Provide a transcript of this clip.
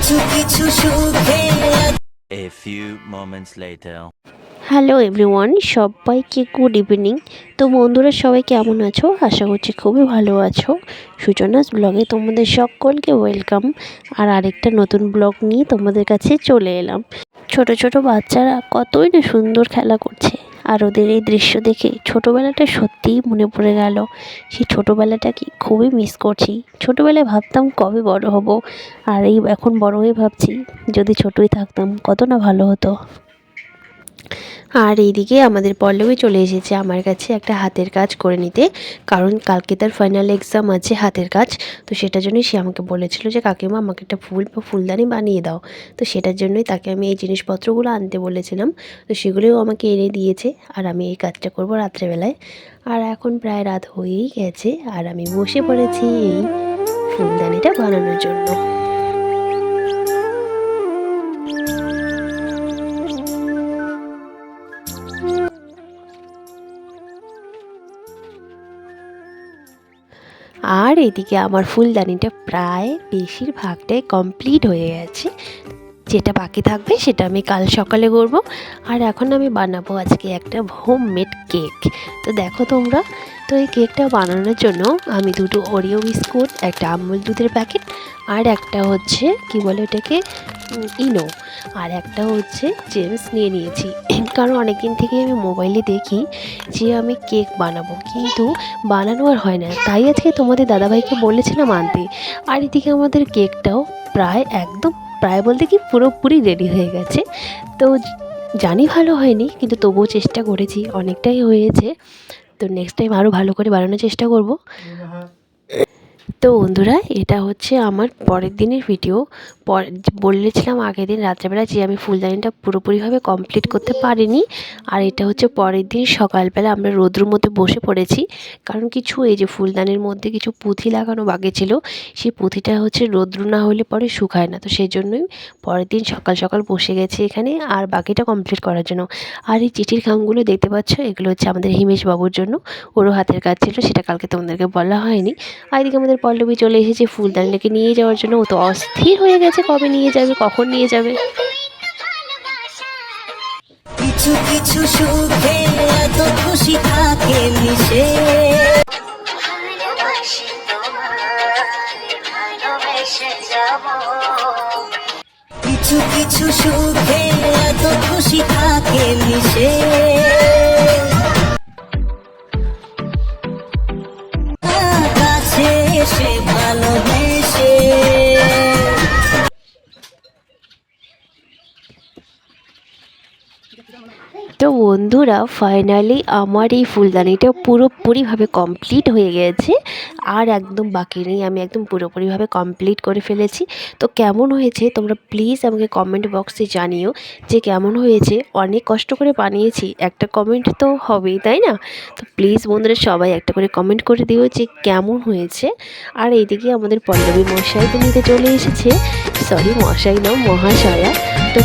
A few moments later. Hello everyone, সবাইকে good evening. তো বন্ধুরা সবাই কেমন আছো? আশা করছি খুবই ভালো আছো। সূচনাস ব্লগে তোমাদের সকলকে ওয়েলকাম। আর আরেকটা নতুন ব্লগ নিয়ে তোমাদের কাছে চলে এলাম। ছোট ছোট বাচ্চারা কতই না সুন্দর খেলা করছে, আর ওদের এই দৃশ্য দেখে ছোটোবেলাটা সত্যিই মনে পড়ে গেল। সেই ছোটোবেলাটাকে খুবই মিস করছি। ছোটোবেলায় ভাবতাম কবে বড় হব, আর এই এখন বড় হয়ে ভাবছি যদি ছোটই থাকতাম কত না ভালো হতো। আর এইদিকে আমাদের পল্লবী চলে এসেছে আমার কাছে একটা হাতের কাজ করে নিতে, কারণ কালকে তার ফাইনাল এক্সাম আছে হাতের কাজ। তো সেটার জন্যই সে আমাকে বলেছিল যে কাকিমা আমাকে একটা ফুল বা ফুলদানি বানিয়ে দাও। তো সেটার জন্যই তাকে আমি এই জিনিসপত্রগুলো আনতে বলেছিলাম। তো সেগুলোও আমাকে এনে দিয়েছে, আর আমি এই কাজটা করব রাত্রেবেলায়। আর এখন প্রায় রাত হয়েই গেছে, আর আমি বসে পড়েছি এই ফুলদানিটা বানানোর জন্য। আর এদিকে আমার ফুলদানিটা প্রায় বেশিরভাগটাই কমপ্লিট হয়ে গেছে। যেটা বাকি থাকবে সেটা আমি কাল সকালে করব। আর এখন আমি বানাবো আজকে একটা হোমমেড কেক। তো দেখো তোমরা, তো এই কেকটা বানানোর জন্য আমি দুটো ওরিও বিস্কুট, একটা আমুল দুধের প্যাকেট, আর একটা হচ্ছে কি বলে ওটাকে ইনো, আর একটা হচ্ছে জেমস নিয়ে নিয়েছি। কারণ অনেকদিন থেকে আমি মোবাইলে দেখি যে আমি কেক বানাবো, কিন্তু বানানো আর হয় না। তাই আজকে তোমাদের দাদাভাইকে বলেছিলাম আনতে। আর এদিকে আমাদের কেকটাও প্রায় বলতে কি পুরোপুরি রেডি হয়ে গেছে। তো জানি ভালো হয়নি, কিন্তু তবুও চেষ্টা করেছি, অনেকটাই হয়েছে। তো নেক্সট টাইম আরও ভালো করে বানানোর চেষ্টা করব। তো বন্ধুরা, এটা হচ্ছে আমার পরের দিনের ভিডিও। বলেছিলাম আগের দিন রাত্রেবেলা যে আমি ফুলদানিটা পুরোপুরিভাবে কমপ্লিট করতে পারিনি। আর এটা হচ্ছে পরের দিন সকালবেলা আমরা রোদ্রুর মধ্যে বসে পড়েছি, কারণ কিছু এই যে ফুলদানির মধ্যে কিছু পুঁথি লাগানো বাকি ছিল। সেই পুঁথিটা হচ্ছে রোদ্রু না হলে পরে শুকায় না। তো সেই জন্যই পরের দিন সকাল সকাল বসে গেছি এখানে, আর বাকিটা কমপ্লিট করার জন্য। আর এই চিঠির খামগুলো দেখতে পাচ্ছ, এগুলো হচ্ছে আমাদের হিমেশ বাবুর জন্য। ওরও হাতের কাজ ছিল, সেটা কালকে তোমাদেরকে বলা হয়নি। আর এদিকে আমাদের পল্লবী চলে এসেছে ফুলদানিটাকে নিয়ে যাওয়ার জন্য। ও তো অস্থির হয়ে গেছে কবে নিয়ে যাবে, কখন নিয়ে যাবে। কিছু কিছু সুখে এত খুশি থাকে মিশে, কিছু কিছু সুখে এত খুশি থাকে মিশে, কাছে এসে ভালোবেসে। তো বন্ধুরা, ফাইনালি আমার এই ফুলদানিটা পুরোপুরিভাবে কমপ্লিট হয়ে গেছে, আর একদম বাকি নেই। আমি একদম পুরোপুরিভাবে কমপ্লিট করে ফেলেছি। তো কেমন হয়েছে তোমরা প্লিজ আমাকে কমেন্ট বক্সে জানিও যে কেমন হয়েছে। অনেক কষ্ট করে বানিয়েছি, একটা কমেন্ট তো হবেই, তাই না? তো প্লিজ বন্ধুরা সবাই একটা করে কমেন্ট করে দিও যে কেমন হয়েছে। আর এইদিকে আমাদের পল্লবী মশাই তো নিতে চলে এসেছে, সরি মশাই না, মহাশয়া। তো